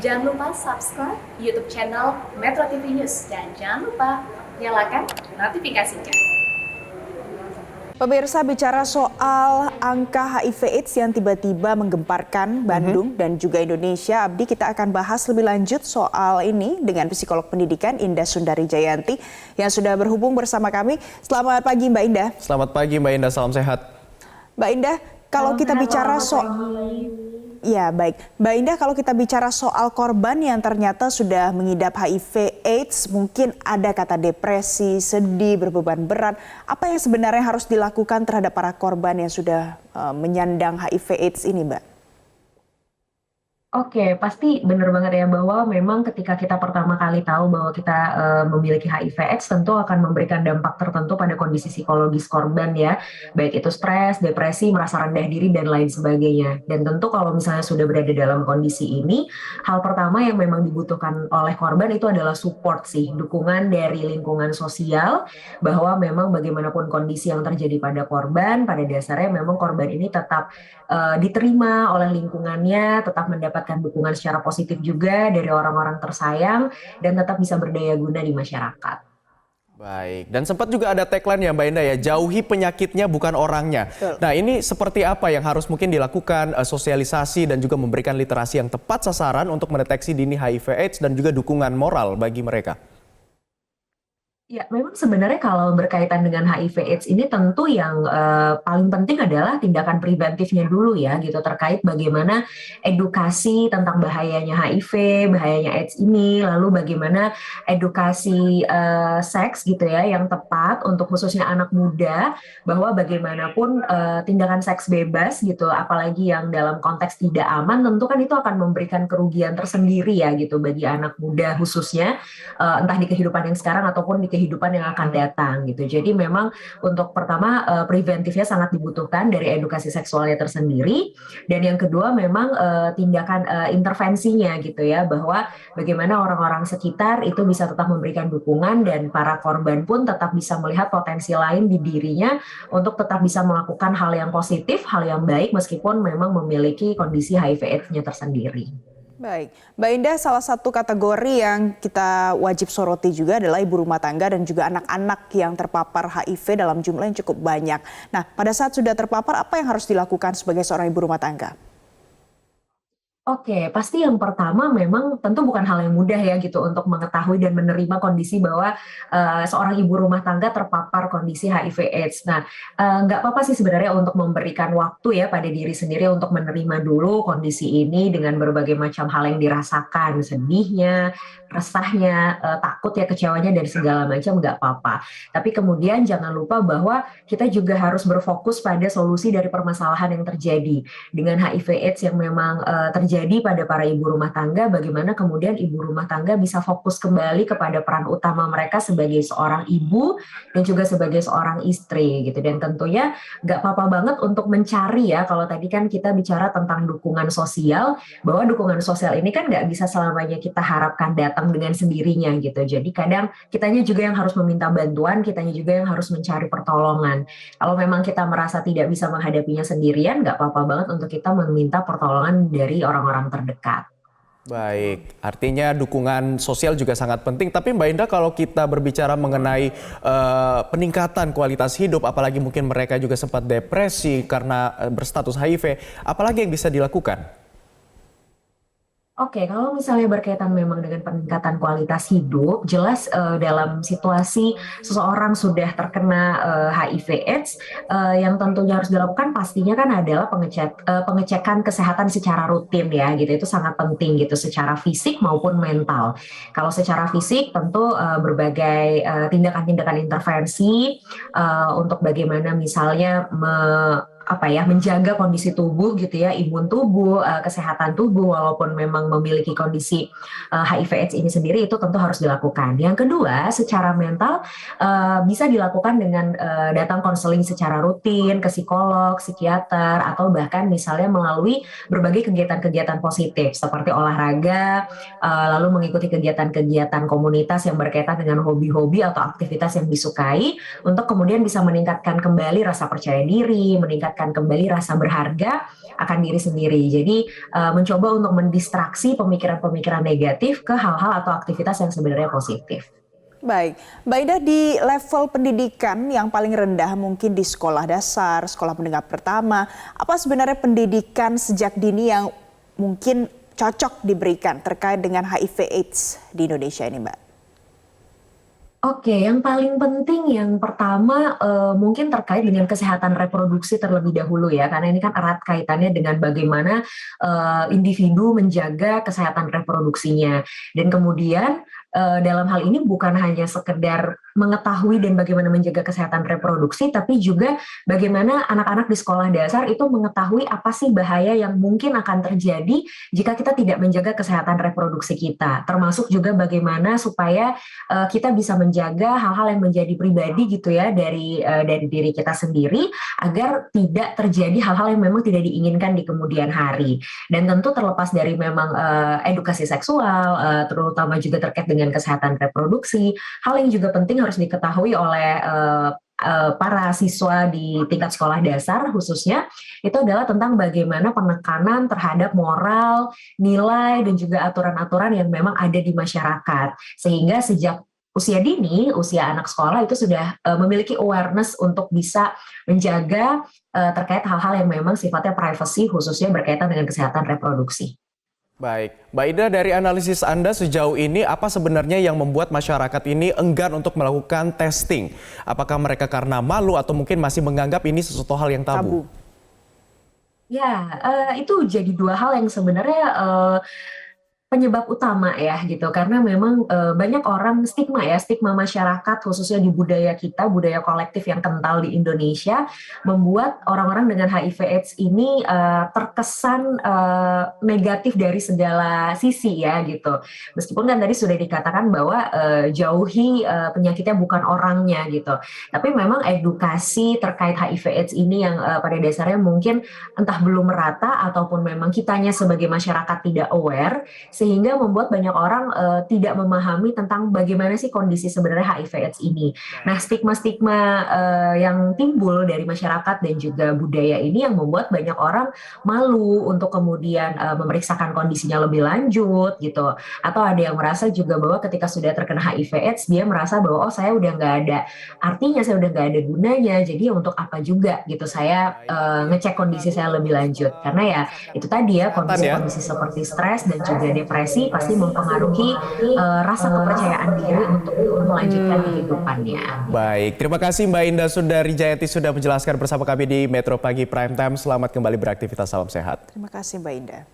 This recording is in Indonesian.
Jangan lupa subscribe YouTube channel Metro TV News dan jangan lupa nyalakan notifikasinya. Pemirsa, bicara soal angka HIV/AIDS yang tiba-tiba menggemparkan Bandung dan juga Indonesia, Abdi, kita akan bahas lebih lanjut soal ini dengan psikolog pendidikan Indah Sundari Jayanti yang sudah berhubung bersama kami. Selamat pagi Mbak Indah. Selamat pagi Mbak Indah, salam sehat. Mbak Indah, kalau kita bicara soal... Ya, baik. Mbak Indah, kalau kita bicara soal korban yang ternyata sudah mengidap HIV/AIDS, mungkin ada kata depresi, sedih, berbeban berat. Apa yang sebenarnya harus dilakukan terhadap para korban yang sudah menyandang HIV/AIDS ini, Mbak? Oke, pasti benar banget ya bahwa memang ketika kita pertama kali tahu bahwa kita memiliki HIV/AIDS tentu akan memberikan dampak tertentu pada kondisi psikologis korban ya, baik itu stres, depresi, merasa rendah diri dan lain sebagainya. Dan tentu kalau misalnya sudah berada dalam kondisi ini, hal pertama yang memang dibutuhkan oleh korban itu adalah support sih, dukungan dari lingkungan sosial bahwa memang bagaimanapun kondisi yang terjadi pada korban, pada dasarnya memang korban ini tetap diterima oleh lingkungannya, tetap mendapatkan dukungan secara positif juga dari orang-orang tersayang, dan tetap bisa berdaya guna di masyarakat. Baik, dan sempat juga ada tagline ya Mbak Indah ya, jauhi penyakitnya bukan orangnya. Nah ini seperti apa yang harus mungkin dilakukan sosialisasi dan juga memberikan literasi yang tepat sasaran untuk mendeteksi dini HIV/AIDS dan juga dukungan moral bagi mereka? Ya, memang sebenarnya kalau berkaitan dengan HIV/AIDS ini tentu yang paling penting adalah tindakan preventifnya dulu ya gitu terkait bagaimana edukasi tentang bahayanya HIV, bahayanya AIDS ini, lalu bagaimana edukasi seks gitu ya yang tepat untuk khususnya anak muda bahwa bagaimanapun tindakan seks bebas gitu, apalagi yang dalam konteks tidak aman, tentu kan itu akan memberikan kerugian tersendiri ya gitu bagi anak muda khususnya entah di kehidupan yang sekarang ataupun di kehidupan yang akan datang gitu. Jadi memang untuk pertama preventifnya sangat dibutuhkan dari edukasi seksualnya tersendiri, dan yang kedua memang tindakan intervensinya gitu ya, bahwa bagaimana orang-orang sekitar itu bisa tetap memberikan dukungan dan para korban pun tetap bisa melihat potensi lain di dirinya untuk tetap bisa melakukan hal yang positif, hal yang baik meskipun memang memiliki kondisi HIV/AIDS-nya tersendiri. Baik, Mbak Indah, salah satu kategori yang kita wajib soroti juga adalah ibu rumah tangga dan juga anak-anak yang terpapar HIV dalam jumlah yang cukup banyak. Nah, pada saat sudah terpapar, apa yang harus dilakukan sebagai seorang ibu rumah tangga? Oke, pasti yang pertama memang tentu bukan hal yang mudah ya gitu untuk mengetahui dan menerima kondisi bahwa seorang ibu rumah tangga terpapar kondisi HIV/AIDS. Nah, nggak apa-apa sih sebenarnya untuk memberikan waktu ya pada diri sendiri untuk menerima dulu kondisi ini dengan berbagai macam hal yang dirasakan, sedihnya, resahnya, takut ya, kecewanya dan segala macam, nggak apa-apa. Tapi kemudian jangan lupa bahwa kita juga harus berfokus pada solusi dari permasalahan yang terjadi dengan HIV/AIDS yang memang terjadi pada para ibu rumah tangga, bagaimana kemudian ibu rumah tangga bisa fokus kembali kepada peran utama mereka sebagai seorang ibu dan juga sebagai seorang istri gitu. Dan tentunya nggak apa-apa banget untuk mencari ya, kalau tadi kan kita bicara tentang dukungan sosial, bahwa dukungan sosial ini kan nggak bisa selamanya kita harapkan datang dengan sendirinya gitu. Jadi kadang kitanya juga yang harus meminta bantuan, kitanya juga yang harus mencari pertolongan. Kalau memang kita merasa tidak bisa menghadapinya sendirian, nggak apa-apa banget untuk kita meminta pertolongan dari orang-orang terdekat. Baik, artinya dukungan sosial juga sangat penting. Tapi Mbak Indah, kalau kita berbicara mengenai peningkatan kualitas hidup, apalagi mungkin mereka juga sempat depresi karena berstatus HIV, apalagi yang bisa dilakukan? Oke, kalau misalnya berkaitan memang dengan peningkatan kualitas hidup, jelas dalam situasi seseorang sudah terkena HIV/AIDS, yang tentunya harus dilakukan pastinya kan adalah pengecekan kesehatan secara rutin ya, gitu. Itu sangat penting gitu, secara fisik maupun mental. Kalau secara fisik tentu berbagai tindakan-tindakan intervensi untuk bagaimana misalnya menjaga kondisi tubuh gitu ya, imun tubuh, kesehatan tubuh walaupun memang memiliki kondisi HIV/AIDS ini sendiri, itu tentu harus dilakukan. Yang kedua, secara mental bisa dilakukan dengan datang konseling secara rutin ke psikolog, psikiater, atau bahkan misalnya melalui berbagai kegiatan-kegiatan positif seperti olahraga, lalu mengikuti kegiatan-kegiatan komunitas yang berkaitan dengan hobi-hobi atau aktivitas yang disukai untuk kemudian bisa meningkatkan kembali rasa percaya diri, meningkatkan mendapatkan kembali rasa berharga akan diri sendiri. Jadi mencoba untuk mendistraksi pemikiran-pemikiran negatif ke hal-hal atau aktivitas yang sebenarnya positif. Baik, Mbak Ida, di level pendidikan yang paling rendah mungkin di sekolah dasar, sekolah menengah pertama, apa sebenarnya pendidikan sejak dini yang mungkin cocok diberikan terkait dengan HIV/AIDS di Indonesia ini, Mbak? Oke, yang paling penting yang pertama mungkin terkait dengan kesehatan reproduksi terlebih dahulu ya, karena ini kan erat kaitannya dengan bagaimana individu menjaga kesehatan reproduksinya. Dan kemudian dalam hal ini bukan hanya sekedar mengetahui dan bagaimana menjaga kesehatan reproduksi, tapi juga bagaimana anak-anak di sekolah dasar itu mengetahui apa sih bahaya yang mungkin akan terjadi jika kita tidak menjaga kesehatan reproduksi kita. Termasuk juga bagaimana supaya kita bisa menjaga hal-hal yang menjadi pribadi gitu ya dari diri kita sendiri agar tidak terjadi hal-hal yang memang tidak diinginkan di kemudian hari. Dan tentu terlepas dari memang edukasi seksual, terutama juga terkait dengan kesehatan reproduksi, hal yang juga penting harus diketahui oleh para siswa di tingkat sekolah dasar khususnya itu adalah tentang bagaimana penekanan terhadap moral, nilai, dan juga aturan-aturan yang memang ada di masyarakat. Sehingga sejak usia dini, usia anak sekolah itu sudah memiliki awareness untuk bisa menjaga terkait hal-hal yang memang sifatnya privacy khususnya berkaitan dengan kesehatan reproduksi. Baik, Mbak Ida, dari analisis Anda sejauh ini apa sebenarnya yang membuat masyarakat ini enggan untuk melakukan testing? Apakah mereka karena malu atau mungkin masih menganggap ini sesuatu hal yang tabu? Ya, itu jadi dua hal yang sebenarnya penyebab utama ya gitu, karena memang banyak orang stigma masyarakat khususnya di budaya kita, budaya kolektif yang kental di Indonesia membuat orang-orang dengan HIV/AIDS ini terkesan negatif dari segala sisi ya gitu. Meskipun kan tadi sudah dikatakan bahwa jauhi penyakitnya bukan orangnya gitu, tapi memang edukasi terkait HIV/AIDS ini yang pada dasarnya mungkin entah belum merata ataupun memang kitanya sebagai masyarakat tidak aware, sehingga membuat banyak orang tidak memahami tentang bagaimana sih kondisi sebenarnya HIV/AIDS ini. Nah, stigma-stigma yang timbul dari masyarakat dan juga budaya ini yang membuat banyak orang malu untuk kemudian memeriksakan kondisinya lebih lanjut gitu. Atau ada yang merasa juga bahwa ketika sudah terkena HIV/AIDS dia merasa bahwa saya udah nggak ada artinya, saya udah nggak ada gunanya. Jadi untuk apa juga gitu saya ngecek kondisi saya lebih lanjut. Karena ya itu tadi ya kondisi-kondisi seperti stres dan juga depresi pasti mempengaruhi rasa kepercayaan diri untuk melanjutkan kehidupannya. Baik, terima kasih Mbak Indah Sundarijayati sudah menjelaskan bersama kami di Metro Pagi Prime Time. Selamat kembali beraktivitas, salam sehat. Terima kasih Mbak Indah.